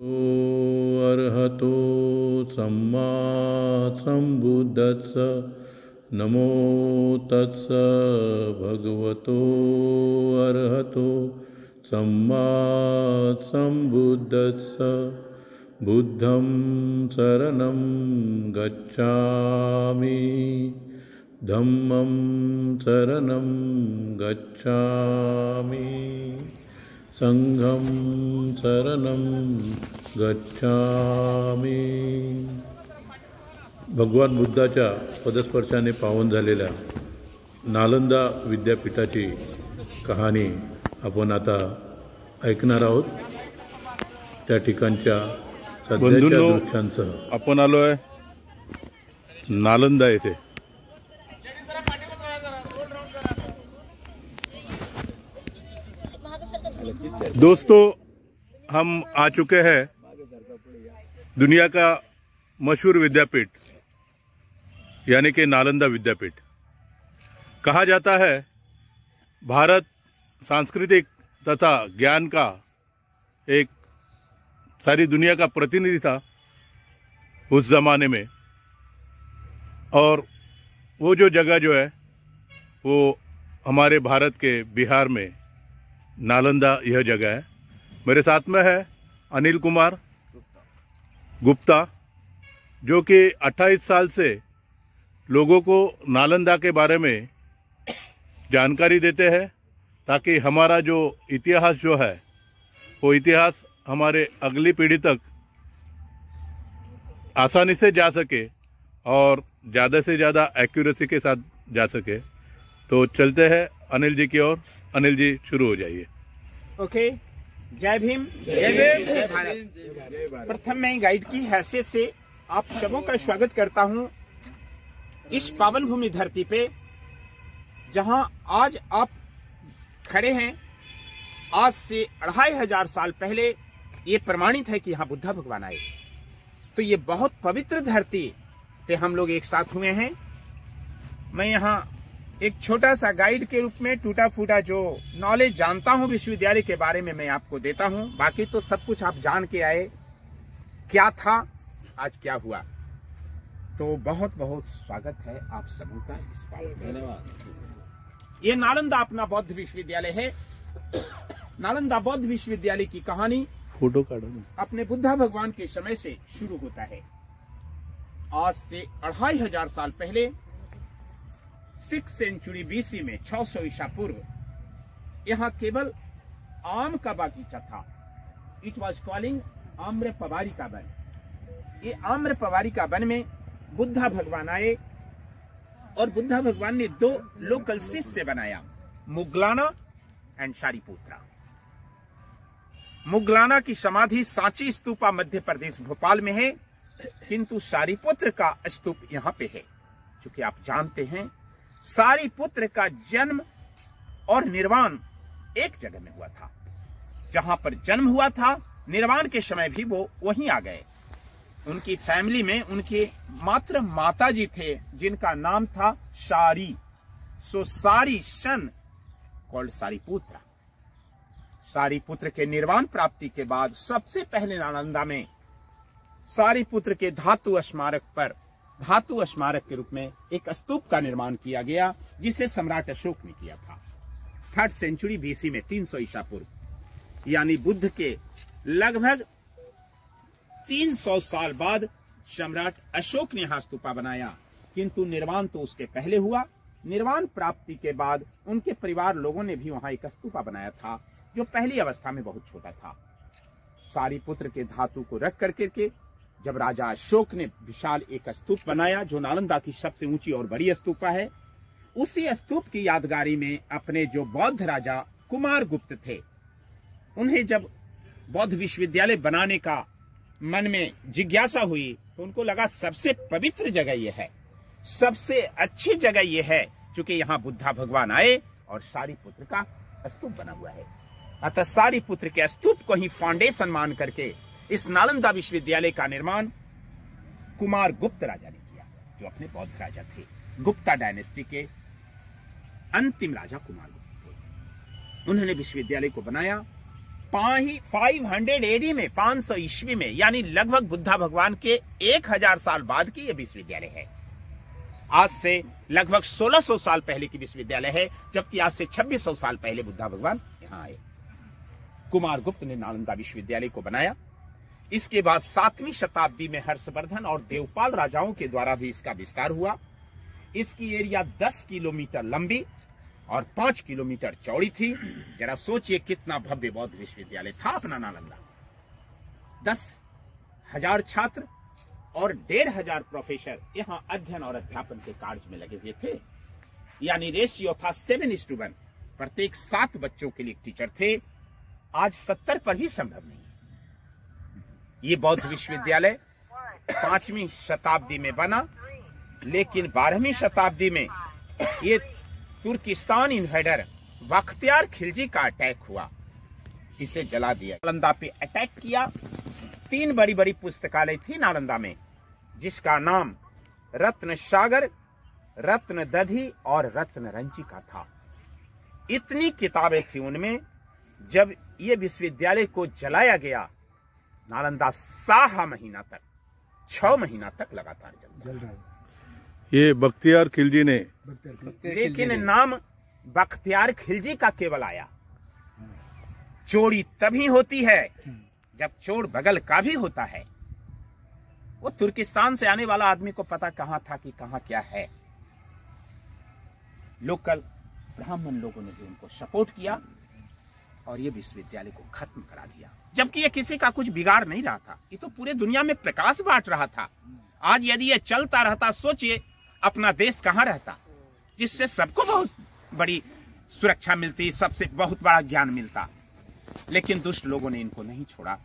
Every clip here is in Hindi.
अर्हतो सम्मा सम्बुद्धस्स नमो तस्स भगवतो अर्हतो सम्मा सम्बुद्धस्स बुद्धं शरणं गच्छामि धम्मं शरणं गच्छामि संघं शरणं गच्छामि। भगवान बुद्धाच्या पदस्पर्शाने पावन झालेल्या नालंदा विद्यापीठाची कहाणी आपण आता ऐकणार आहोत। त्या ठिकाणच्या सध्याच्या दृश्यांसह आपण आलोय नालंदा येथे। दोस्तों, हम आ चुके हैं दुनिया का मशहूर विद्यापीठ यानी कि नालंदा विद्यापीठ। कहा जाता है भारत सांस्कृतिक तथा ज्ञान का एक सारी दुनिया का प्रतिनिधि था उस जमाने में, और वो जो जगह जो है वो हमारे भारत के बिहार में नालंदा यह जगह है। मेरे साथ में है अनिल कुमार गुप्ता, जो कि 28 साल से लोगों को नालंदा के बारे में जानकारी देते हैं, ताकि हमारा जो इतिहास जो है वो इतिहास हमारे अगली पीढ़ी तक आसानी से जा सके और ज़्यादा से ज़्यादा एक्यूरेसी के साथ जा सके। तो चलते हैं अनिल जी की ओर। अनिल जी, शुरू हो जाइए। ओके, जय भीम, जय भारत। प्रथम मैं गाइड की हैसियत से आप सबों का स्वागत करता हूं इस पावन भूमि धरती पे, जहां आज आप खड़े हैं। आज से 2500 साल पहले ये प्रमाणित है कि यहाँ बुद्धा भगवान आए। तो ये बहुत पवित्र धरती पे हम लोग एक साथ हुए हैं। मैं यहाँ एक छोटा सा गाइड के रूप में टूटा फूटा जो नॉलेज जानता हूँ विश्वविद्यालय के बारे में मैं आपको देता हूँ। बाकी तो सब कुछ आप जान के आए, क्या था आज क्या हुआ। तो बहुत बहुत स्वागत है आप सबों का इस बात। धन्यवाद। ये नालंदा अपना बौद्ध विश्वविद्यालय है। नालंदा बौद्ध विश्वविद्यालय की कहानी फोटो काढो अपने बुद्धा भगवान के समय से शुरू होता है। आज से 2500 साल पहले 6th सेंचुरी बीसी में 600 ईसा पूर्व यहाँ केवल आम का बागीचा था। It was calling Amra Pavarika वन। ये आम्र पवारिका वन में बुद्धा भगवान आए और बुद्धा भगवान ने 2 लोकल शिष्य बनाया, मुगलाना एंड शारिपुत्रा। मुगलाना की समाधि सांची स्तूपा मध्य प्रदेश भोपाल में है, किंतु शारिपुत्र का स्तूप यहाँ पे है। क्योंकि आप जानते हैं सारिपुत्र का जन्म और निर्वाण एक जगह में हुआ था। जहां पर जन्म हुआ था, निर्वाण के समय भी वो वहीं आ गए। उनकी फैमिली में उनके मात्र माता जी थे, जिनका नाम था सारी। सो सारी सन कॉल्ड सारिपुत्र। सारिपुत्र के निर्वाण प्राप्ति के बाद सबसे पहले नालंदा में सारिपुत्र के धातु स्मारक के रूप में एक स्तूप का निर्माण किया गया, जिसे सम्राट अशोक ने किया था 3rd सेंचुरी बीसी में 300 ईसा पूर्व। यानी बुद्ध के लगभग 300 साल बाद सम्राट अशोक ने यहाँ स्तूपा बनाया, किंतु निर्माण तो उसके पहले हुआ। निर्वाण प्राप्ति के बाद उनके परिवार लोगों ने भी वहां एक स्तूपा बनाया था, जो पहली अवस्था में बहुत छोटा था। सारिपुत्र के धातु को रख करके जब राजा अशोक ने विशाल एक स्तूप बनाया, जो नालंदा की सबसे ऊंची और बड़ी स्तूपा है, उसी स्तूप की यादगारी में अपने जो बौद्ध राजा कुमार गुप्त थे, उन्हें जब बौद्ध विश्वविद्यालय बनाने का मन में जिज्ञासा हुई, तो उनको लगा सबसे पवित्र जगह यह है, सबसे अच्छी जगह यह है, क्योंकि यहाँ बुद्धा भगवान आए और सारिपुत्र का स्तूप बना हुआ है। अतः सारिपुत्र के स्तूप को ही फाउंडेशन मान करके इस नालंदा विश्वविद्यालय का निर्माण कुमार गुप्त राजा ने किया, जो अपने बौद्ध राजा थे। गुप्ता डायनेस्टी के अंतिम राजा कुमार गुप्त थे। उन्होंने विश्वविद्यालय को बनाया 500 एडी में, 500 ईस्वी में, यानी लगभग बुद्धा भगवान के 1000 साल बाद की यह विश्वविद्यालय है। आज से लगभग 1600 साल पहले की विश्वविद्यालय है, जबकि आज से 2600 साल पहले बुद्धा भगवान यहाँ आए। कुमारगुप्त ने नालंदा विश्वविद्यालय को बनाया। इसके बाद 7वीं शताब्दी में हर्षवर्धन और देवपाल राजाओं के द्वारा भी इसका विस्तार हुआ। इसकी एरिया 10 किलोमीटर लंबी और 5 किलोमीटर चौड़ी थी। जरा सोचिए कितना भव्य बौद्ध विश्वविद्यालय था अपना नालंदा। 10,000 छात्र और 1,500 प्रोफेसर यहां अध्ययन और अध्यापन के कार्य में लगे हुए थे। यानी रेशियो था 7:1, प्रत्येक 7 बच्चों के लिए टीचर थे। आज 70 पर भी संभव नहीं। ये बौद्ध विश्वविद्यालय 5वीं शताब्दी में बना, लेकिन 12वीं शताब्दी में ये तुर्किस्तान इन्वेडर बख्तियार खिलजी का अटैक हुआ, इसे जला दिया। नालंदा पे अटैक किया। 3 बड़ी बड़ी पुस्तकालय थी नालंदा में, जिसका नाम रत्न सागर, रत्न दधी और रत्न रंजिका था। इतनी किताबें थी उनमें। जब ये विश्वविद्यालय को जलाया गया, नालंदा 6 महीना तक, 6 महीना तक लगातार जल रहा है। ये बख्तियार खिलजी ने, लेकिन नाम बख्तियार खिलजी का केवल आया। चोरी तभी होती है जब चोर बगल का भी होता है। वो तुर्किस्तान से आने वाला आदमी को पता कहां था कि कहां क्या है। लोकल ब्राह्मण लोगों ने भी उनको सपोर्ट किया और ये विश्वविद्यालय को खत्म करा दिया। जबकि ये किसी का कुछ बिगाड़ नहीं रहा था, ये तो पूरे दुनिया में प्रकाश बांट रहा था। आज यदि ये चलता रहता, सोचिए अपना देश कहां रहता, जिससे सबको बहुत बड़ी सुरक्षा मिलती, सबसे बहुत बड़ा ज्ञान मिलता। लेकिन दुष्ट लोगों ने इनको नहीं छोड़ा,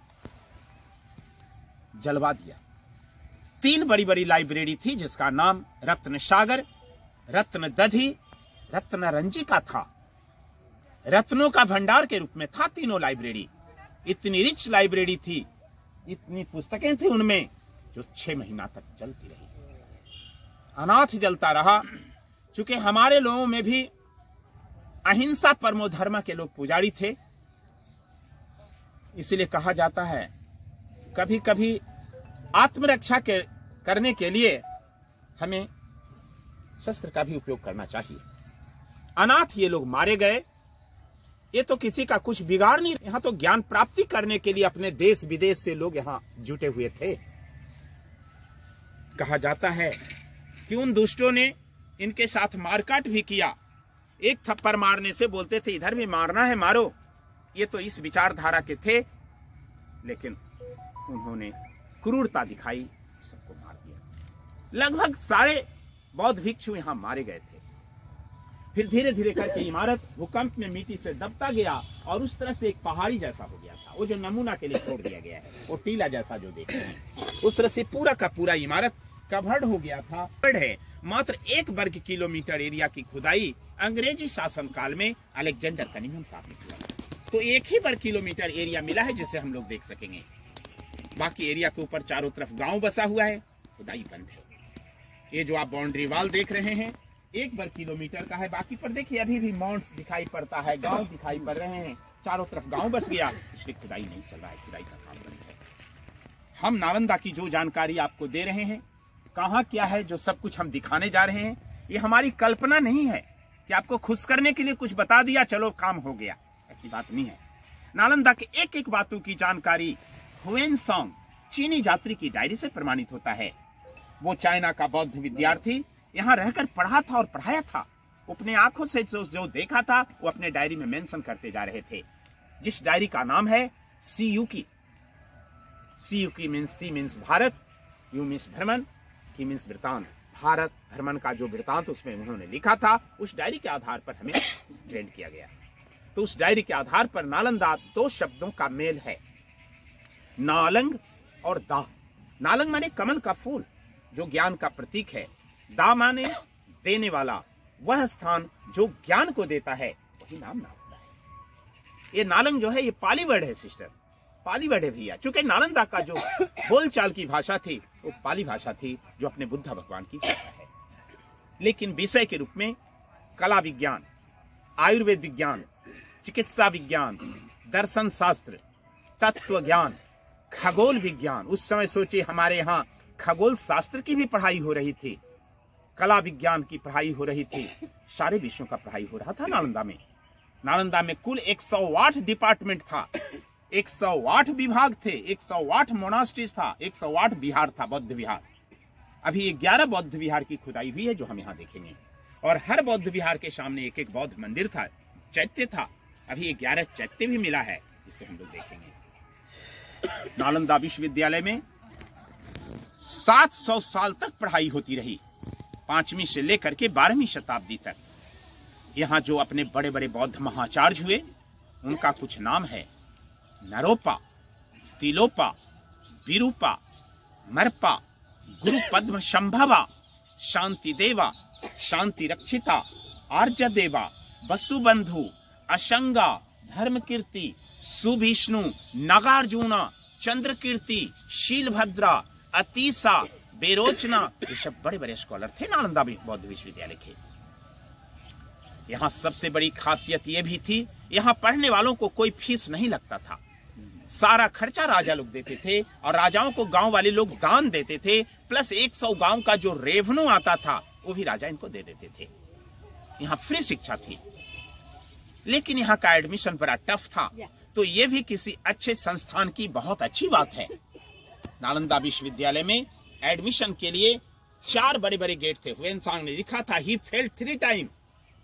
जलवा दिया। 3 बड़ी बड़ी लाइब्रेरी थी, जिसका नाम रत्न सागर, रत्न दधी, रत्न रंजिका था। रत्नों का भंडार के रूप में था तीनों लाइब्रेरी। इतनी रिच लाइब्रेरी थी, इतनी पुस्तकें थी उनमें, जो 6 महीना तक चलती रही। अनाथ जलता रहा। चूंकि हमारे लोगों में भी अहिंसा परमो धर्म के लोग पुजारी थे, इसलिए कहा जाता है कभी कभी आत्मरक्षा करने के लिए हमें शस्त्र का भी उपयोग करना चाहिए। अनाथ ये लोग मारे गए। ये तो किसी का कुछ बिगाड़ नहीं, यहां तो ज्ञान प्राप्ति करने के लिए अपने देश विदेश से लोग यहां जुटे हुए थे। कहा जाता है कि उन दुष्टों ने इनके साथ मारकाट भी किया। एक थप्पड़ मारने से बोलते थे इधर भी मारना है, मारो। ये तो इस विचारधारा के थे, लेकिन उन्होंने क्रूरता दिखाई, सबको मार दिया। लगभग सारे बौद्ध भिक्षु यहां मारे गए थे। फिर धीरे धीरे करके इमारत भूकंप में मिट्टी से दबता गया और उस तरह से एक पहाड़ी जैसा हो गया था। वो जो नमूना के लिए छोड़ दिया गया है, वो टीला जैसा जो देखते हैं, उस तरह से पूरा का पूरा इमारत कवर्ड हो गया था। है मात्र 1 वर्ग किलोमीटर एरिया की खुदाई अंग्रेजी शासन काल में अलेक्जेंडर कनिंघम साहब ने किया। तो 1 ही वर्ग किलोमीटर एरिया मिला है जिसे हम लोग देख सकेंगे। बाकी एरिया के ऊपर चारों तरफ गांव बसा हुआ है, खुदाई बंद है। ये जो आप बाउंड्री वाल देख रहे हैं 1 वर्ग किलोमीटर का है। बाकी पर देखिए अभी भी माउंट्स दिखाई पड़ता है, गांव दिखाई पड़ रहे हैं, चारों तरफ गांव बस गया, इसलिए खुदाई नहीं चल रहा है, खुदाई का काम बंद है। हम नालंदा की जो जानकारी आपको दे रहे हैं, कहाँ क्या है, जो सब कुछ हम दिखाने जा रहे हैं, ये हमारी कल्पना नहीं है कि आपको खुश करने के लिए कुछ बता दिया चलो काम हो गया, ऐसी बात नहीं है। नालंदा के एक एक बातों की जानकारी हुएनसांग चीनी यात्री की डायरी से प्रमाणित होता है। वो चाइना का बौद्ध विद्यार्थी यहाँ रहकर पढ़ा था और पढ़ाया था। अपने आंखों से जो देखा था वो अपने डायरी में मेंशन करते जा रहे थे, जिस डायरी का नाम है Siyuki. Siyuki means, C means Bharat, U means bhraman, की मीन्स वृतांत। भारत भ्रमण का जो वृतांत उसमें उन्होंने लिखा था, उस डायरी के आधार पर हमें ट्रेंड किया गया। तो उस डायरी के आधार पर नालंदा 2 शब्दों का मेल है, नालंग और दा। नालंग माने कमल का फूल जो ज्ञान का प्रतीक है, दा माने देने वाला, वह स्थान जो ज्ञान को देता है, वही नाम नालंदा है। ये नालंग जो है ये पाली वर्ड है सिस्टर, पाली वर्ड है भैया। चूंकि नालंदा का जो बोलचाल की भाषा थी वो पाली भाषा थी, जो अपने बुद्ध भगवान की भाषा है। लेकिन विषय के रूप में कला विज्ञान, आयुर्वेद विज्ञान, चिकित्सा विज्ञान, दर्शन शास्त्र, तत्व ज्ञान, खगोल विज्ञान। उस समय सोचिए हमारे यहाँ खगोल शास्त्र की भी पढ़ाई हो रही थी, कला विज्ञान की पढ़ाई हो रही थी, सारे विषयों का पढ़ाई हो रहा था नालंदा में। नालंदा में कुल 108 डिपार्टमेंट था, 108 विभाग थे, 108 मोनास्ट्रीज था, 108 विहार था, बौद्ध विहार। अभी 11 बौद्ध विहार की खुदाई हुई है जो हम यहाँ देखेंगे, और हर बौद्ध विहार के सामने एक एक बौद्ध मंदिर था, चैत्य था। अभी 11 चैत्य भी मिला है, जिसे हम लोग देखेंगे। नालंदा विश्वविद्यालय में 700 साल तक पढ़ाई होती रही, 5वीं से लेकर के 12वीं शताब्दी तक। यहाँ जो अपने बड़े बड़े बौद्ध महाचार्य हुए उनका कुछ नाम है: नरोपा, तिलोपा, विरूपा, मरपा, गुरु पद्म संभवा, शांति देवा, शांति रक्षिता, आर्य देवा, वसुबंधु, असंगा, धर्मकीर्ति, सुविष्णु, नागार्जुना, चंद्रकीर्ति, शीलभद्रा, अतीसा, बेरोचना। ये सब बड़े बड़े स्कॉलर थे नालंदा बौद्ध विश्वविद्यालय के। यहाँ सबसे बड़ी खासियत यह भी थी, यहाँ पढ़ने वालों को कोई फीस नहीं लगता था, सारा खर्चा राजा लोग देते थे, और राजाओं को गांव वाले लोग दान देते थे, प्लस 100 गांव का जो रेवन्यू आता था वो भी राजा इनको दे देते थे। यहाँ फ्री शिक्षा थी, लेकिन यहाँ का एडमिशन बड़ा टफ था, तो ये भी किसी अच्छे संस्थान की बहुत अच्छी बात है। नालंदा विश्वविद्यालय में एडमिशन के लिए 4 बड़े बड़े गेट थे। हुएनसांग ने लिखा था ही फेल्ड 3 टाइम,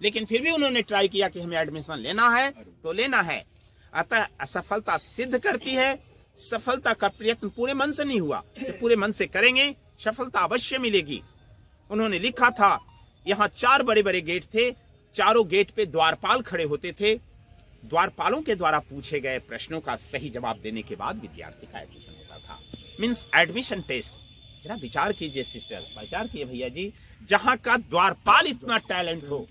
लेकिन फिर भी उन्होंने ट्राई किया कि हमें एडमिशन लेना है तो लेना है। अतः असफलता सिद्ध करती है, सफलता का प्रयत्न पूरे मन से नहीं हुआ, तो पूरे मन से करेंगे सफलता अवश्य मिलेगी। उन्होंने लिखा था, यहाँ 4 बड़े बड़े गेट थे, चारों गेट पे द्वारपाल खड़े होते थे। द्वारपालों के द्वारा पूछे गए प्रश्नों का सही जवाब देने के बाद विद्यार्थी का एडमिशन होता था। Means admission test. जरा विचार कीजिए सिस्टर, विचार कीजिए भैया जी, जहां का द्वारपाल इतना टैलेंट हो,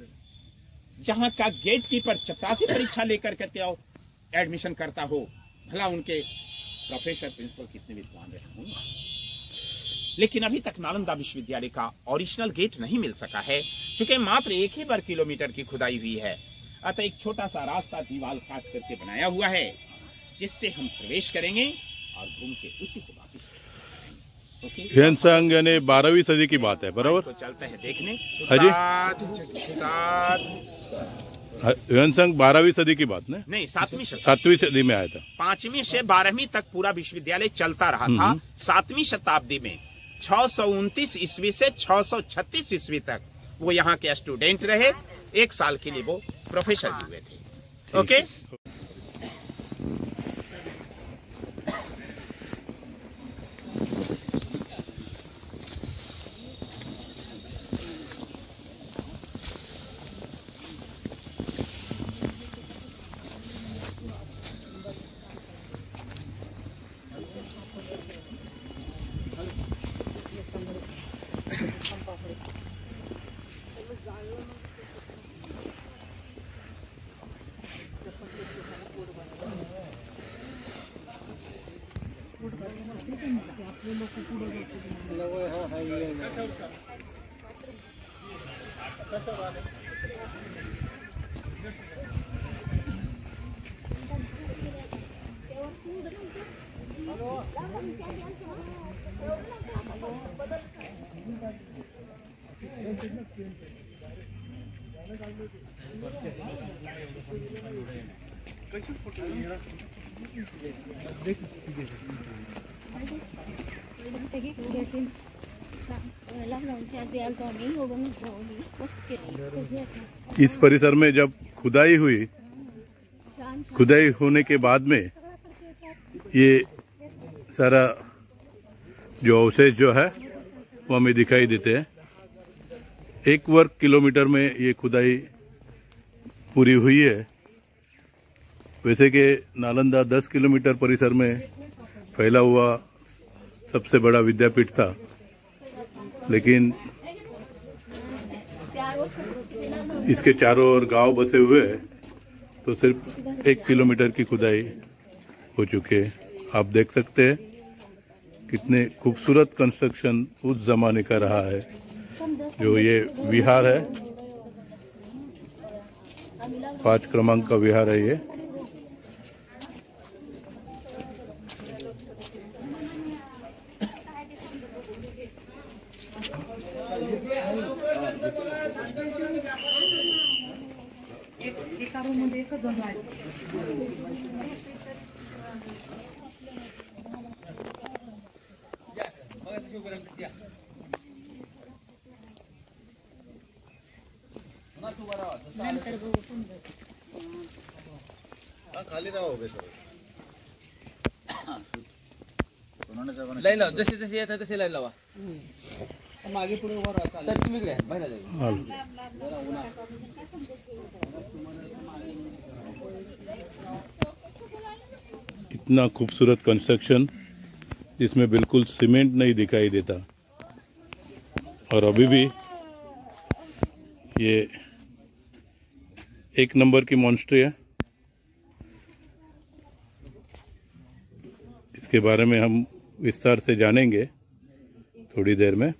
जहां का गेट कीपर चपरासी परीक्षा लेकर करके आओ एडमिशन करता हो, भला उनके प्रोफेसर प्रिंसिपल कितने विद्वान रहे होंगे। लेकिन अभी तक नालंदा विश्वविद्यालय का ओरिजिनल गेट नहीं मिल सका है, क्योंकि मात्र 1 ही वर्ग किलोमीटर की खुदाई हुई है। अतः एक छोटा सा रास्ता दीवार काट करके बनाया हुआ है, जिससे हम प्रवेश करेंगे और घूम के उसी से वापस। हुएनसांग यानी 12वीं सदी की बात है, बराबर? तो चलते हैं देखने। हुएनसांग 12वीं सदी की बात नहीं, 7वीं सदी में आया था। 5वीं से 12वीं तक पूरा विश्वविद्यालय चलता रहा था। 7वीं शताब्दी में 629 ईस्वी से 636 ईस्वी तक वो यहाँ के स्टूडेंट रहे। 1 साल के लिए वो प्रोफेसर भी हुए थे। ओके, इस परिसर में जब खुदाई हुई, खुदाई होने के बाद में ये सारा जो अवशेष जो है वो हमें दिखाई देते हैं। 1 वर्ग किलोमीटर में ये खुदाई पूरी हुई है। वैसे कि नालंदा 10 किलोमीटर परिसर में फैला हुआ सबसे बड़ा विद्यापीठ था, लेकिन इसके चारों ओर गांव बसे हुए हैं, तो सिर्फ 1 किलोमीटर की खुदाई हो चुकी है। आप देख सकते हैं कितने खूबसूरत कंस्ट्रक्शन उस जमाने का रहा है। जो ये विहार है, 5 क्रमांक का विहार है ये, खाली राहोगे सर लाईन लावा, जसे जसे येतात तसे लाईन लावा. मागे पुढे उभा राहा. सर तुम्ही इकडे बाहेर जाईल. इतना खूबसूरत कंस्ट्रक्शन जिसमें बिल्कुल सीमेंट नहीं दिखाई देता, और अभी भी ये एक नंबर की मॉन्स्ट्री है. इसके बारे में हम विस्तार से जानेंगे थोड़ी देर में.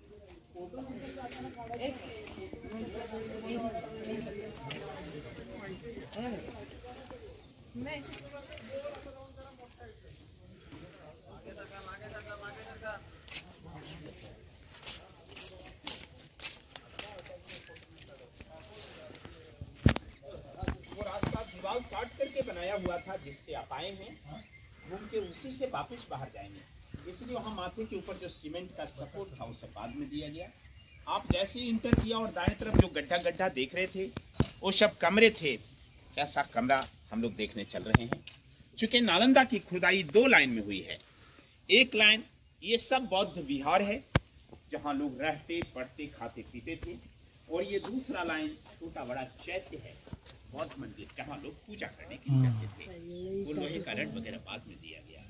वो रास्ता दीवार काट करके बनाया हुआ था जिससे आप आए हैं, घूम के उसी से वापस बाहर जाएंगे. इसलिए वहाँ माथे के ऊपर जो सीमेंट का सपोर्ट था उसे बाद में दिया गया. आप जैसे ही इंटर किया और दाएं तरफ जो गड्ढा गड्ढा देख रहे थे वो सब कमरे थे. ऐसा कमरा हम लोग देखने चल रहे हैं. चूंकि नालंदा की खुदाई 2 लाइन में हुई है. एक लाइन ये सब बौद्ध विहार है जहाँ लोग रहते पढ़ते खाते पीते थे, और ये दूसरा लाइन छोटा बड़ा चैत्य है, बौद्ध मंदिर, जहाँ लोग पूजा करने के लिए जाते थे. वो लोहे का रड वगैरह बाद में दिया गया.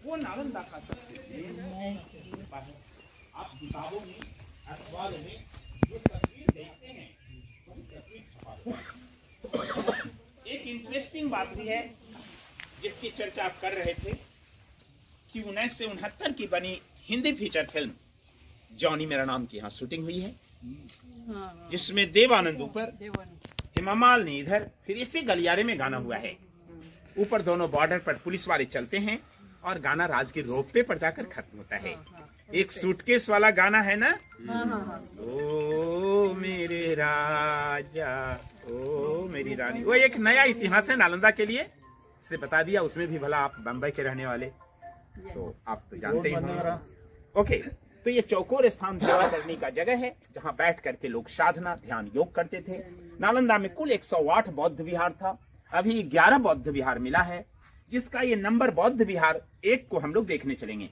वो नालंदा का सबसे है. आप किताबों में अखबार में जो तस्वीर देखते हैं वही तस्वीर छपा हुआ है. एक इंटरेस्टिंग बात भी है जिसकी चर्चा आप कर रहे थे कि 1969 की बनी हिंदी फीचर फिल्म जॉनी मेरा नाम की यहाँ शूटिंग हुई है, जिसमें देवानंद ऊपर, हेमा मालिनी इधर, फिर इसी गलियारे में गाना हुआ है. ऊपर दोनों बॉर्डर पर पुलिस वाले चलते हैं और गाना राजगीर रोपवे पर जाकर खत्म होता है. एक सूटकेस वाला गाना है ना, ओ मेरे राजा ओ मेरी रानी. वो एक नया इतिहास है नालंदा के लिए, से बता दिया. उसमें भी भला आप बम्बई के रहने वाले तो आप तो जानते ही होंगे. ओके, तो ये चौकोर स्थान ध्यान करने का जगह है जहाँ बैठ करके लोग साधना ध्यान योग करते थे. नालंदा में कुल 108 बौद्ध विहार था. अभी 11 बौद्ध विहार मिला है, जिसका ये नंबर बौद्ध विहार 1 को हम लोग देखने चलेंगे.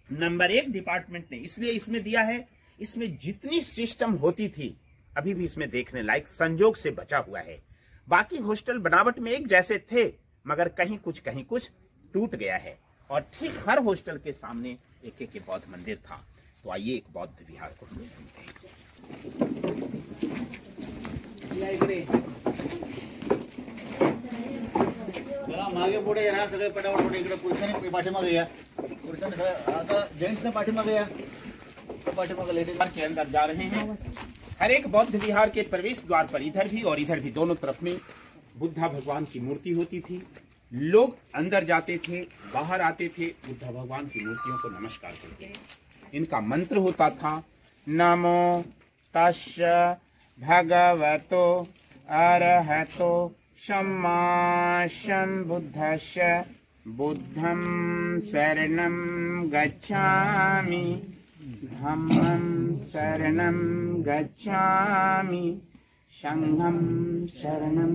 नंबर 1 डिपार्टमेंट ने इसलिए इसमें दिया है, इसमें जितनी सिस्टम होती थी अभी भी इसमें देखने लायक संजोग से बचा हुआ है. बाकी हॉस्टल बनावट में एक जैसे थे, मगर कहीं कुछ टूट गया है. और ठीक हर हॉस्टल के सामने एक एक बौद्ध मंदिर था. तो आइए एक बौद्ध विहार को हम लोग घूमते हैं. मागे पुढे या सगळे पटापट पुढे इकडे पुरुषांनी पाठीमागे या. पुरुषांनी आता जेंट्सने पाठीमागे या. पाठीमागे लेडीज के अंदर जा रहे हैं. हर एक बौद्ध विहार के प्रवेश द्वार पर इधर भी और इधर भी दोनों तरफ में बुद्धा भगवान की मूर्ति होती थी. लोग अंदर जाते थे, बाहर आते थे, बुद्धा भगवान की मूर्तियों को नमस्कार करते. इनका मंत्र होता था नमो तस्य भगवतो अरहतो सम्मा सम्बुद्धस्य बुद्धं शरणं गच्छामि धम्मं शरणं गच्छामि संघम शरणम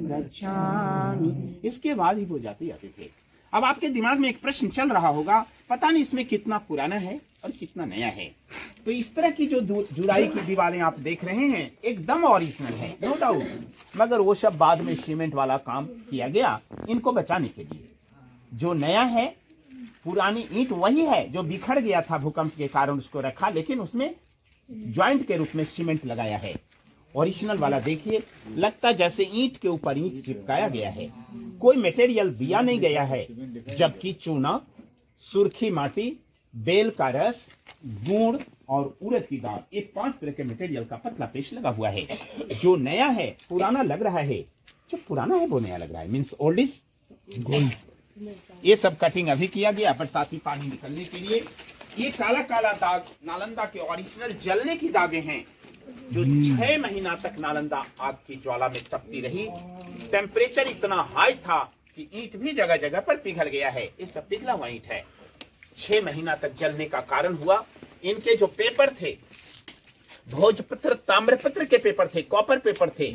गच्छामि. इसके बाद ही वो जाते थे. अब आपके दिमाग में एक प्रश्न चल रहा होगा, पता नहीं इसमें कितना पुराना है और कितना नया है. तो इस तरह की जो जुड़ाई की दीवारें आप देख रहे हैं एकदम ओरिजिनल है, नो डाउट, मगर वो सब बाद में सीमेंट वाला काम किया गया इनको बचाने के लिए. जो नया है, पुरानी ईंट वही है जो बिखर गया था भूकंप के कारण, उसको रखा, लेकिन उसमें ज्वाइंट के रूप में सीमेंट लगाया है. ओरिजिनल वाला देखिए, लगता जैसे ईंट के ऊपर ईंट चिपकाया गया है, कोई मटेरियल दिया नहीं गया है. जबकि चूना, सुर्खी माटी, बेल का रस, गुड़ और उड़द की दाल, ये 5 तरह के मटेरियल का पतला पेस्ट लगा हुआ है. जो नया है पुराना लग रहा है, जो पुराना है वो नया लग रहा है, मीन्स ओल्ड इज गोल्ड. ये सब कटिंग अभी किया गया बरसाती पानी निकलने के लिए. ये काला काला दाग नालंदा के ओरिजिनल जलने की दागे हैं. जो 6 महीना तक नालंदा आग की ज्वाला में तपती रही। टेम्परेचर इतना हाई था कि ईंट भी जगह जगह पर पिघल गया है। ये सब पिघला हुआ ईंट है। 6 महीना तक जलने का कारण हुआ इनके जो पेपर थे, भोजपत्र ताम्रपत्र के पेपर थे, कॉपर पेपर थे,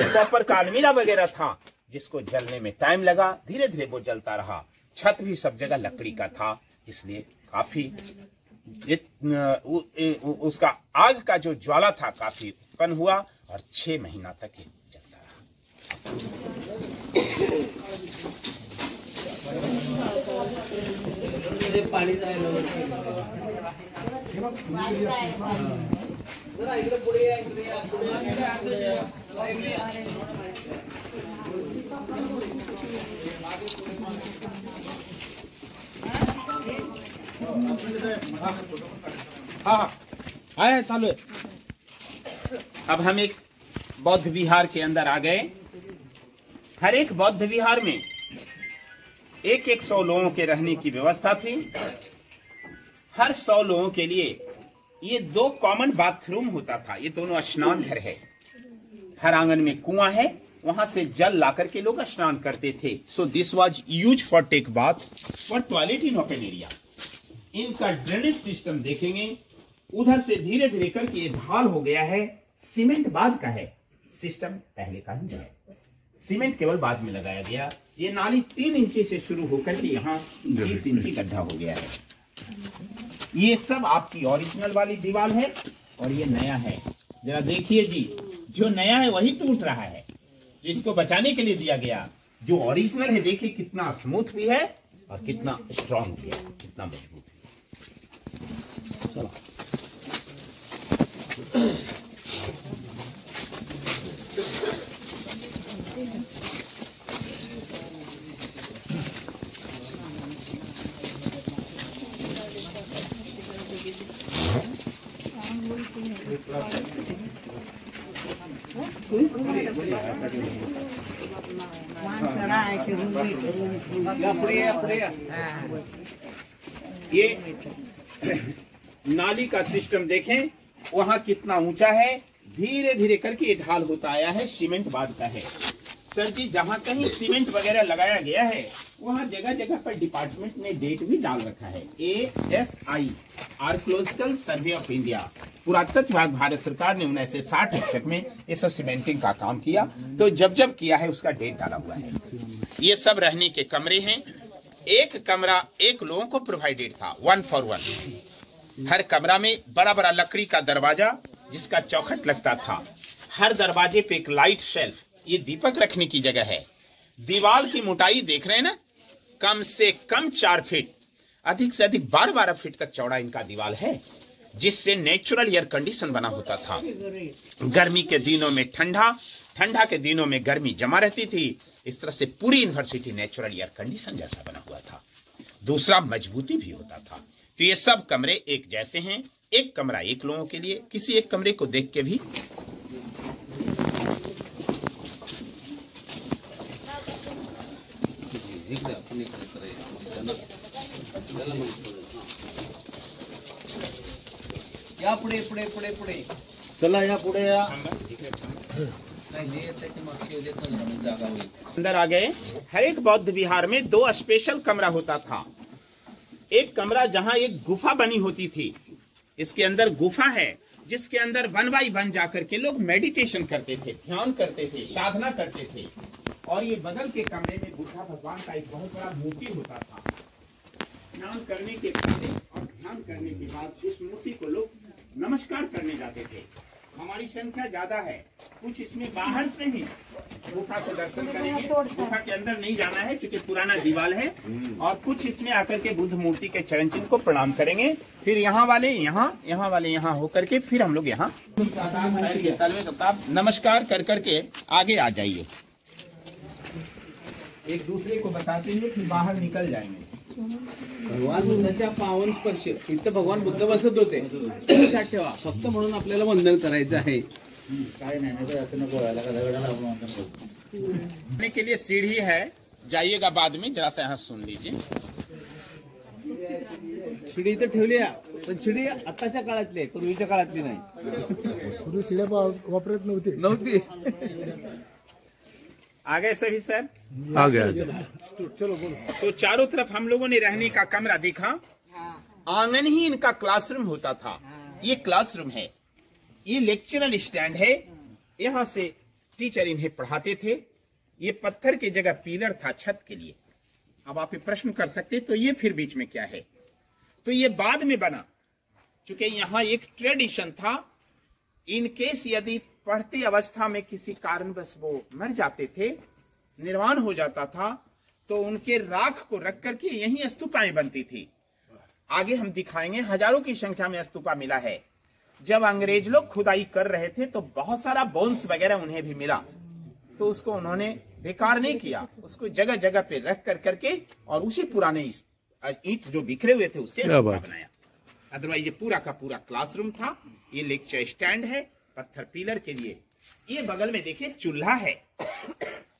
कॉपर का अलमीरा वगैरह था, जिसको जलने में टाइम लगा। धीरे धीरे वो जलता रहा। छत भी सब जगह लकड़ी का था, इसलिए काफी उसका आग का जो ज्वाला था काफी उत्पन्न हुआ और 6 महीना तक ये जलता रहा। हाँ चालू है। अब हम एक बौद्ध विहार के अंदर आ गए। हर एक बौद्ध विहार में 100 लोगों के रहने की व्यवस्था थी। हर 100 लोगों के लिए ये 2 कॉमन बाथरूम होता था। ये दोनों स्नान घर है। हर आंगन में कुआं है, वहां से जल ला करके लोग स्नान करते थे। So this was use for take bath for toilet in open area. इनका ड्रेनेज सिस्टम देखेंगे, उधर से धीरे धीरे करके ये ढाल हो गया है। सीमेंट बाद का है, सिस्टम पहले का ही है। सीमेंट केवल बाद में लगाया गया। ये नाली 3 इंची से शुरू होकर के यहाँ 30 इंची गड्ढा हो गया है। ये सब आपकी ओरिजिनल वाली दीवार है और ये नया है। जरा देखिए जी, जो नया है वही टूट रहा है, जो इसको बचाने के लिए दिया गया। जो ओरिजिनल है देखिए कितना स्मूथ भी है और कितना स्ट्रांग भी है, कितना मजबूत है। चलो ये नाली का सिस्टम देखें, वहां कितना ऊंचा है। धीरे धीरे करके ये ढाल होता आया है। सीमेंट बाद का है। सर जी, जहां कहीं सीमेंट वगैरह लगाया गया है वहां जगह जगह पर डिपार्टमेंट ने डेट भी डाल रखा है। ASI archaeological survey of India, पुरातत्व विभाग भारत सरकार ने 1960 में ये सब सीमेंटिंग का काम किया। तो जब जब किया है उसका डेट डाला हुआ है। ये सब रहने के कमरे हैं। एक कमरा 1 लोगों को प्रोवाइडेड था, 1 for 1। हर कमरा में बड़ा बड़ा लकड़ी का दरवाजा जिसका चौखट लगता था। हर दरवाजे पे एक लाइट शेल्फ, ये दीपक रखने की जगह है। दीवार की मोटाई देख रहे हैं ना, कम से कम 4 फीट, अधिक से अधिक 12 फीट तक चौड़ा इनका दीवार है, जिससे नेचुरल एयर कंडीशन बना होता था। गर्मी के दिनों में ठंडा, ठंडा के दिनों में गर्मी जमा रहती थी। इस तरह से पूरी यूनिवर्सिटी नेचुरल एयर कंडीशन जैसा बना हुआ था। दूसरा, मजबूती भी होता था। तो ये सब कमरे एक जैसे हैं। एक कमरा 1 लोगों के लिए। किसी एक कमरे को देख के भी या पुढे पुढे पुढे पुढे चला, या पुढे या। अंदर आ गए। हर एक बौद्ध विहार में 2 स्पेशल कमरा होता था। एक कमरा जहां एक गुफा बनी होती थी। इसके अंदर गुफा है जिसके अंदर 1 by 1 जाकर के लोग मेडिटेशन करते थे, ध्यान करते थे, साधना करते थे। और ये बगल के कमरे में बुद्धा भगवान का एक बहुत बड़ा मूर्ति होता था। स्नान करने के पहले और ध्यान करने के बाद उस मूर्ति को लोग नमस्कार करने जाते थे। हमारी संख्या ज्यादा है, कुछ इसमें बाहर से ही गुफा को दर्शन करेंगे। गुफा के अंदर नहीं जाना है क्योंकि पुराना दीवार है। और कुछ इसमें आकर के बुद्ध मूर्ति के चरण चिन्ह को प्रणाम करेंगे। फिर यहाँ वाले यहाँ वाले यहाँ होकर के फिर हम लोग यहाँ नमस्कार कर करके आगे आ जाइए। एक दूसरे को बताते हुए फिर बाहर निकल जाएंगे। भगवान बुद्धाच्या पावन स्पर्श इथं भगवान बुद्ध बसत होते, लक्षात ठेवा। फक्त म्हणून आपल्याला वंदन करायचं आहे। काय नाही तर असं नको व्हायला, गडागडाला आपण वंदन करतो। जाने के लिए सीढ़ी है, जाइएगा बाद में, जरा सा यहाँ सुन लीजिए। शिडी इथं ठेवली आहे, पण शिडी आताच्या काळातली आहे, पूर्वीच्या काळातली नाही. पूर्वी शिड्या वापरत नव्हती. आ गए सभी सर? आ गया. तो चारों तरफ हम लोगों ने रहने का कमरा देखा. आंगन ही इनका क्लासरूम होता था. ये क्लासरूम है, ये लेक्चरल स्टैंड है, यहां से टीचर इन्हें पढ़ाते थे. ये पत्थर की जगह पिलर था छत के लिए. अब आप ये प्रश्न कर सकते तो ये फिर बीच में क्या है? तो ये बाद में बना, चूंकि यहां एक ट्रेडिशन था. इन केस यदि पढ़ती अवस्था में किसी कारणवश वो मर जाते थे, निर्वाण हो जाता था, तो उनके राख को रख करके यहीं स्तूपाएं बनती थी. आगे हम दिखाएंगे, हजारों की संख्या में स्तूपा मिला है. जब अंग्रेज लोग खुदाई कर रहे थे तो बहुत सारा बोन्स वगैरह उन्हें भी मिला, तो उसको उन्होंने बेकार नहीं किया, उसको जगह जगह पे रख कर करके और उसी पुराने ईंट जो बिखरे हुए थे उससे स्तूपा बनाया. अदरवाइज ये पूरा का पूरा क्लासरूम था. ये लेक्चर स्टैंड है पत्थर पिलर के लिए. ये बगल में देखिए चूल्हा है.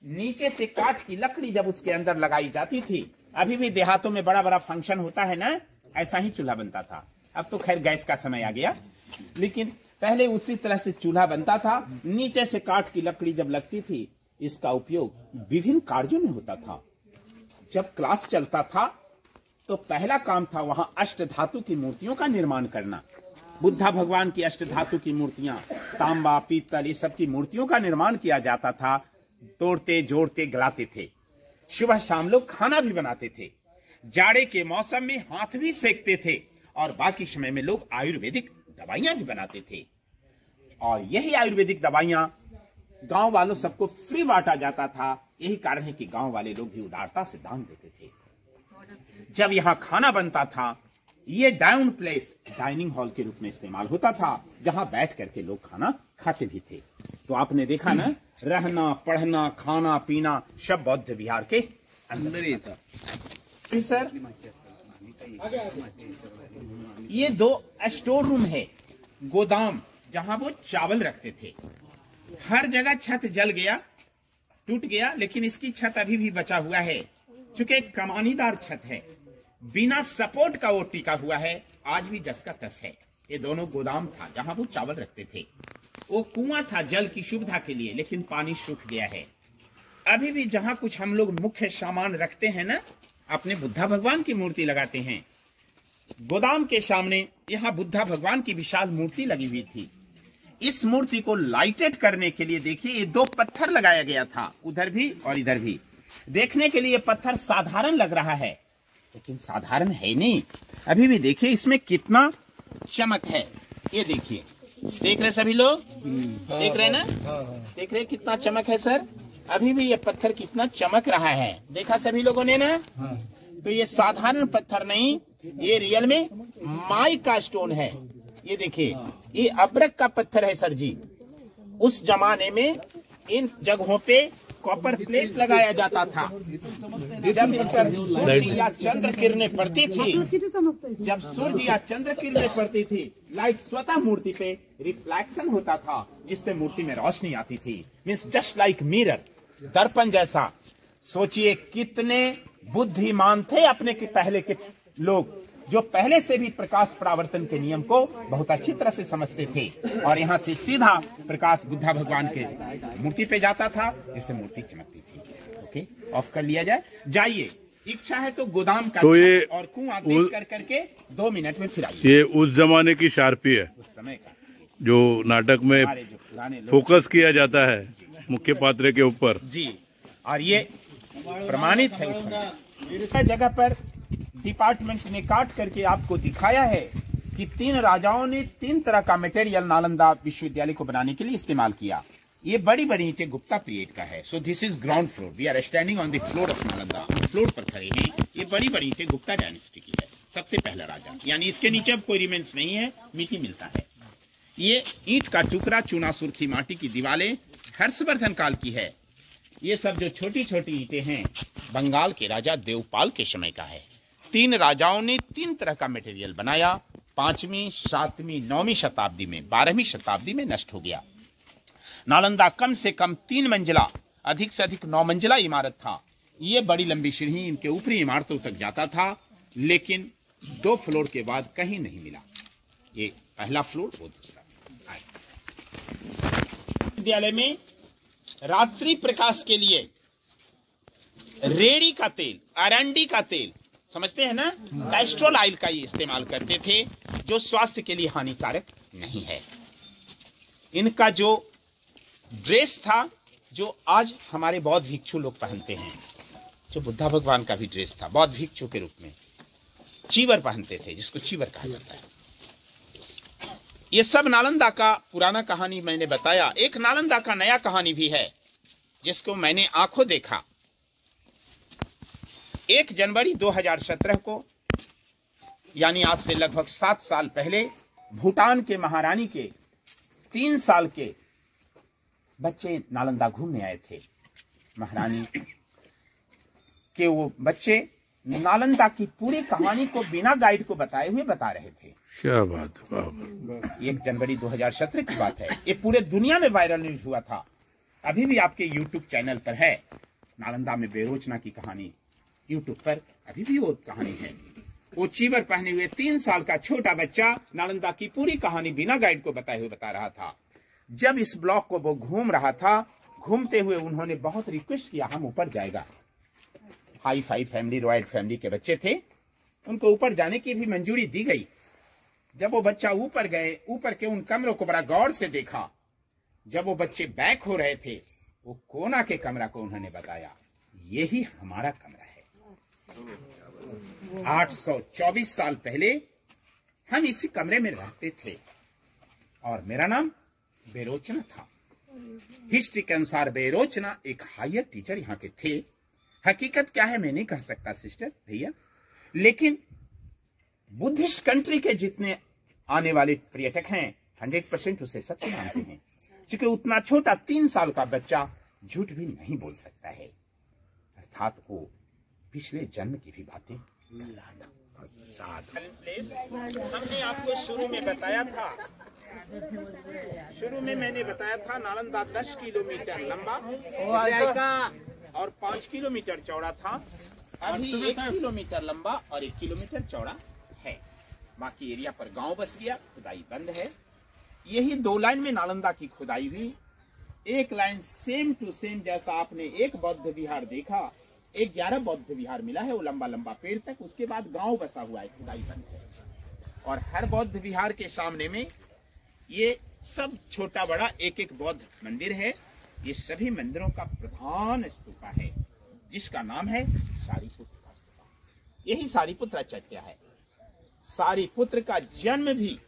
नीचे से काठ की लकड़ी जब उसके अंदर लगाई जाती थी, अभी भी देहातों में बड़ा बड़ा फंक्शन होता है ना, ऐसा ही चूल्हा बनता था. अब तो खैर गैस का समय आ गया, लेकिन पहले उसी तरह से चूल्हा बनता था. नीचे से काठ की लकड़ी जब लगती थी, इसका उपयोग विभिन्न कार्यों में होता था. जब क्लास चलता था तो पहला काम था वहां अष्ट धातु की मूर्तियों का निर्माण करना. बुद्धा भगवान की अष्ट धातु की मूर्तियां, तांबा पीतल, ये सब की मूर्तियों का निर्माण किया जाता था. तोड़ते जोड़ते गलाते थे. सुबह शाम लोग खाना भी बनाते थे. जाड़े के मौसम में हाथ भी सेकते थे, और बाकी समय में लोग आयुर्वेदिक दवाइयां भी बनाते थे. और यही आयुर्वेदिक दवाइयां गांव वालों सबको फ्री बांटा जाता था. यही कारण है कि गांव वाले लोग भी उदारता से दान देते थे. जब यहाँ खाना बनता था, ये डाउन प्लेस डाइनिंग हॉल के रूप में इस्तेमाल होता था, जहां बैठ करके लोग खाना खाते भी थे. तो आपने देखा ना, रहना पढ़ना खाना पीना सब बौद्ध विहार के अंदर ही था. सर ये 2 स्टोर रूम है, गोदाम, जहां वो चावल रखते थे. हर जगह छत जल गया, टूट गया, लेकिन इसकी छत अभी भी बचा हुआ है. चूंकि एक कमानीदार छत है, बिना सपोर्ट का वो टिका हुआ है, आज भी जस का तस है. ये दोनों गोदाम था जहां वो चावल रखते थे. वो कुआं था जल की सुविधा के लिए, लेकिन पानी सूख गया है. अभी भी जहां कुछ हम लोग मुख्य सामान रखते हैं ना, अपने बुद्धा भगवान की मूर्ति लगाते हैं, गोदाम के सामने यहाँ बुद्धा भगवान की विशाल मूर्ति लगी हुई थी. इस मूर्ति को लाइटेड करने के लिए देखिए ये 2 पत्थर लगाया गया था, उधर भी और इधर भी. देखने के लिए पत्थर साधारण लग रहा है, लेकिन साधारण है नहीं. अभी भी देखिए इसमें कितना चमक है. ये देखिए, देख रहे सभी लोग, देख रहे ना, देख रहे कितना चमक है सर. अभी भी ये पत्थर कितना चमक रहा है, देखा सभी लोगों ने ना. तो ये साधारण पत्थर नहीं, ये रियल में माई का स्टोन है. ये देखिए, ये अब्रक का पत्थर है सर जी. उस जमाने में इन जगहों पे कॉपर प्लेट लगाया जाता था. जब इस पर सूर्य या चंद्र किरणें पड़ती थी, जब सूर्य या चंद्र किरणें पड़ती थी, लाइट स्वतः मूर्ति पे रिफ्लेक्शन होता था, जिससे मूर्ति में रोशनी आती थी. मीन्स जस्ट लाइक मिरर, दर्पण जैसा. सोचिए कितने बुद्धिमान थे अपने के पहले के लोग, जो पहले से भी प्रकाश परावर्तन के नियम को बहुत अच्छी तरह से समझते थे. और यहाँ से सीधा प्रकाश बुद्धा भगवान के मूर्ति पे जाता था, जिससे मूर्ति चमकती थी. ओके, ऑफ कर लिया जाए. जाइए, इच्छा है तो गोदाम का तो ये और कुआं देख कर करके 2 मिनट में फिर आइए. ये उस जमाने की शार्पी है, उस समय का जो नाटक में हमारे जो पुराने लोग फोकस किया जाता है मुख्य पात्र के ऊपर जी. और ये प्रमाणित है. उस जगह पर डिपार्टमेंट ने काट करके आपको दिखाया है कि 3 राजाओं ने 3 तरह का मटेरियल नालंदा विश्वविद्यालय को बनाने के लिए इस्तेमाल किया. ये बड़ी बड़ी ईंटें गुप्ता पीरियड का है. So this is ground floor. We are standing on the floor of Nalanda. Floor पर खड़े हैं. ये बड़ी बड़ी ईंटें गुप्ता डायनेस्टी की है. सबसे पहला राजा, यानी इसके नीचे अब कोई रिमेंस नहीं है, मिट्टी मिलता है. ये ईंट का टुकड़ा, चूना सुर्खी माटी की दीवारें हर्षवर्धन काल की है. ये सब जो छोटी छोटी ईंटें हैं, बंगाल के राजा देवपाल के समय का है. 3 राजाओं ने 3 तरह का मटेरियल बनाया. 5वीं, 7वीं, 9वीं शताब्दी में, 12वीं शताब्दी में नष्ट हो गया. नालंदा कम से कम 3 मंजिला, अधिक से अधिक 9 मंजिला इमारत था. ये बड़ी लंबी सीढ़ी इनके ऊपरी इमारतों तक जाता था, लेकिन 2 फ्लोर के बाद कहीं नहीं मिला। ये पहला फ्लोर, वो दूसरा। विद्यालय में रात्रि प्रकाश के लिए रेड़ी का तेल, अरंडी का तेल, समझते हैं ना, कैस्ट्रोल ऑयल का ही इस्तेमाल करते थे, जो स्वास्थ्य के लिए हानिकारक नहीं है। इनका जो ड्रेस था, जो आज हमारे बौद्ध भिक्षु लोग पहनते हैं, जो बुद्धा भगवान का भी ड्रेस था, बौद्ध भिक्षु के रूप में चीवर पहनते थे, जिसको चीवर कहा जाता है। ये सब नालंदा का पुराना कहानी मैंने बताया। एक नालंदा का नया कहानी भी है, जिसको मैंने आंखों देखा। 1 जनवरी 2017 को, यानी आज से लगभग 7 साल पहले, भूटान के महारानी के 3 साल के बच्चे नालंदा घूमने आए थे। महारानी के वो बच्चे नालंदा की पूरी कहानी को बिना गाइड को बताए हुए बता रहे थे। क्या बात है, बाबा। 1 जनवरी 2017 की बात है। ये पूरे दुनिया में वायरल न्यूज हुआ था। अभी भी आपके YouTube चैनल पर है, नालंदा में बेरोचना की कहानी YouTube पर अभी भी वो कहानी है। वो चीवर पहने हुए 3 साल का छोटा बच्चा नालंदा की पूरी कहानी बिना गाइड को बताए हुए बता रहा था। जब इस ब्लॉक को वो घूम रहा था, घूमते हुए उन्होंने बहुत रिक्वेस्ट किया, हम ऊपर जाएगा। Hi fi family, royal family के बच्चे थे, उनको ऊपर जाने की भी मंजूरी दी गई। जब वो बच्चा ऊपर गए, ऊपर के उन कमरों को बड़ा गौर से देखा। जब वो बच्चे बैक हो रहे थे, वो कोना के कमरा को उन्होंने बताया, यही हमारा कमरा है। 824 साल पहले हम इसी कमरे में रहते थे और मेरा नाम बेरोचना था। हिस्ट्री के अनुसार बेरोचना एक हायर टीचर यहाँ के थे। हकीकत क्या है मैं नहीं कह सकता सिस्टर भैया, लेकिन बुद्धिस्ट कंट्री के जितने आने वाले पर्यटक हैं 100% उसे सत्य मानते हैं, क्योंकि उतना छोटा 3 साल का बच्चा झूठ भी नहीं बोल सकता है। अर्थात वो पिछले जन्म की भी बातें। हमने आपको शुरू में बताया था, मैंने बताया था नालंदा 10 किलोमीटर लंबा और 5 किलोमीटर चौड़ा था। अभी 1 किलोमीटर लंबा और 1 किलोमीटर चौड़ा है। बाकी एरिया पर गांव बस गया, खुदाई बंद है। यही 2 लाइन में नालंदा की खुदाई हुई। एक लाइन सेम टू सेम, जैसा आपने एक बौद्ध विहार देखा, 11 बौद्ध विहार मिला है, वो लंबा लंबा पेड़ तक। उसके बाद गांव बसा हुआ है, खुदाई बंद है। और हर बौद्ध विहार के सामने में ये सब छोटा बड़ा एक बौद्ध मंदिर है। ये सभी मंदिरों का प्रधान स्तूपा है, जिसका नाम है सारीपुत्र का स्तूपा। यही सारीपुत्र चट्या है। सारीपुत्र का जन्म भी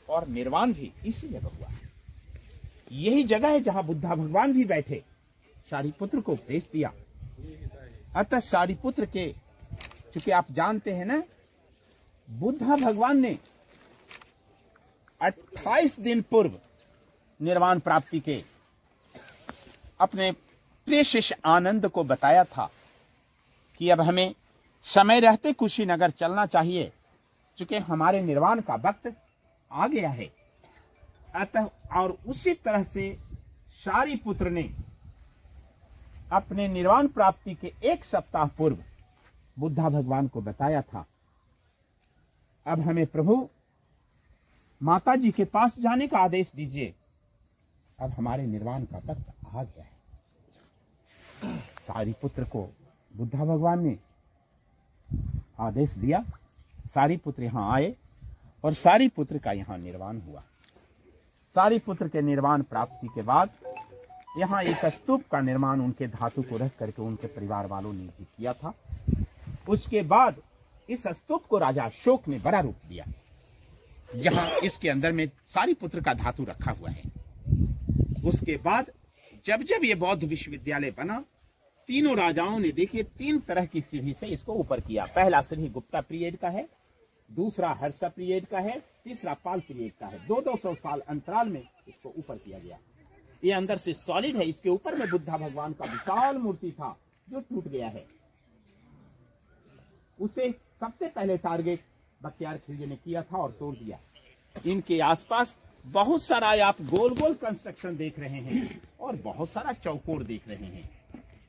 और निर्वाण भी इसी जगह हुआ है। यही जगह है जहां बुद्धा भगवान भी बैठे, सारीपुत्र को उपदेश दिया। अतः सारीपुत्र के, चूंकि आप जानते हैं ना, बुद्धा भगवान ने 28 दिन पूर्व निर्वाण प्राप्ति के अपने प्रिय शिष्य आनंद को बताया था कि अब हमें समय रहते कुशीनगर चलना चाहिए, चूंकि हमारे निर्वाण का वक्त आ गया है। अतः और उसी तरह से सारीपुत्र ने अपने निर्वाण प्राप्ति के 1 सप्ताह पूर्व बुद्धा भगवान को बताया था, अब हमें प्रभु माता जी के पास जाने का आदेश दीजिए, अब हमारे निर्वाण का वक्त आ गया है। सारीपुत्र को बुद्धा भगवान ने आदेश दिया। सारीपुत्र यहाँ आए और सारीपुत्र का यहाँ निर्वाण हुआ। सारीपुत्र के निर्वाण प्राप्ति के बाद यहाँ एक स्तूप का निर्माण उनके धातु को रख करके उनके परिवार वालों ने भी किया था। उसके बाद इस स्तूप को राजा अशोक ने बड़ा रूप दिया, जहां इसके अंदर में सारीपुत्र का धातु रखा हुआ है। उसके बाद जब जब ये बौद्ध विश्वविद्यालय बना, तीनों राजाओं ने देखिए 3 तरह की सीढ़ी से इसको ऊपर किया। पहला सीढ़ी गुप्ता पीरियड का है, दूसरा हर्षा पीरियड का है, तीसरा पाल पीरियड का है। 200 साल अंतराल में इसको ऊपर किया गया। ये अंदर से सॉलिड है। इसके ऊपर में बुद्धा भगवान का विशाल मूर्ति था जो टूट गया है। उसे सबसे पहले टारगेट बख्तियार खिलजी ने किया था और तोड़ दिया। इनके आसपास बहुत सारा आप गोल गोल कंस्ट्रक्शन देख रहे हैं और बहुत सारा चौकोर देख रहे हैं।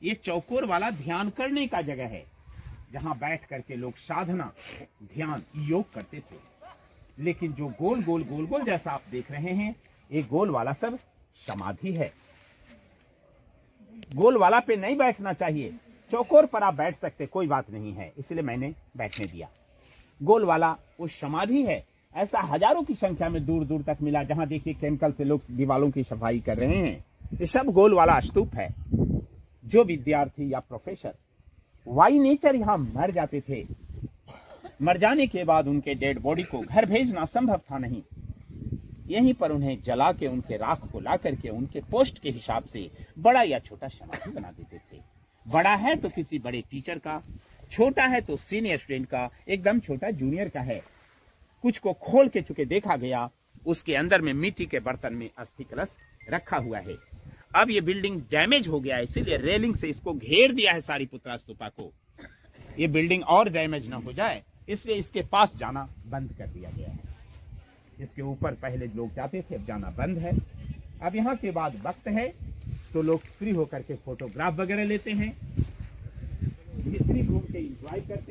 ये चौकोर वाला ध्यान करने का जगह है, जहां बैठ करके लोग साधना, ध्यान, योग करते थे। लेकिन जो गोल गोल गोल गोल जैसा आप देख रहे हैं, ये गोल वाला सब समाधि है। गोल वाला पे नहीं बैठना चाहिए, चौकोर पर आप बैठ सकते, कोई बात नहीं है, इसलिए मैंने बैठने दिया। गोल वाला वो समाधि है। ऐसा हजारों की संख्या में दूर दूर तक मिला। जहां देखिए केमिकल से लोग दीवालों की सफाई कर रहे हैं, ये सब गोल वाला स्तूप है। जो विद्यार्थी या प्रोफेसर वाई नेचर यहां मर जाते थे, मर जाने के बाद उनके डेड बॉडी को घर भेजना संभव था नहीं, यहीं पर उन्हें जला के उनके राख को ला करके उनके पोस्ट के हिसाब से बड़ा या छोटा समाधि बना देते थे। बड़ा है तो किसी बड़े टीचर का, छोटा है तो सीनियर स्टूडेंट का, एकदम छोटा जूनियर का है। कुछ को खोल के चुके देखा गया, उसके अंदर में मिट्टी के बर्तन में अस्थि कलश रखा हुआ है। अब ये बिल्डिंग डैमेज हो गया है, इसीलिए रेलिंग से इसको घेर दिया है सारीपुत्रा स्तूपा को। ये बिल्डिंग और डैमेज ना हो जाए, इसलिए इसके पास जाना बंद कर दिया गया है। इसके ऊपर पहले लोग जाते थे, अब जाना बंद है। अब यहाँ के बाद वक्त है तो लोग फ्री होकर के फोटोग्राफ वगैरह लेते हैं, जितनी घूम के एंजॉय करते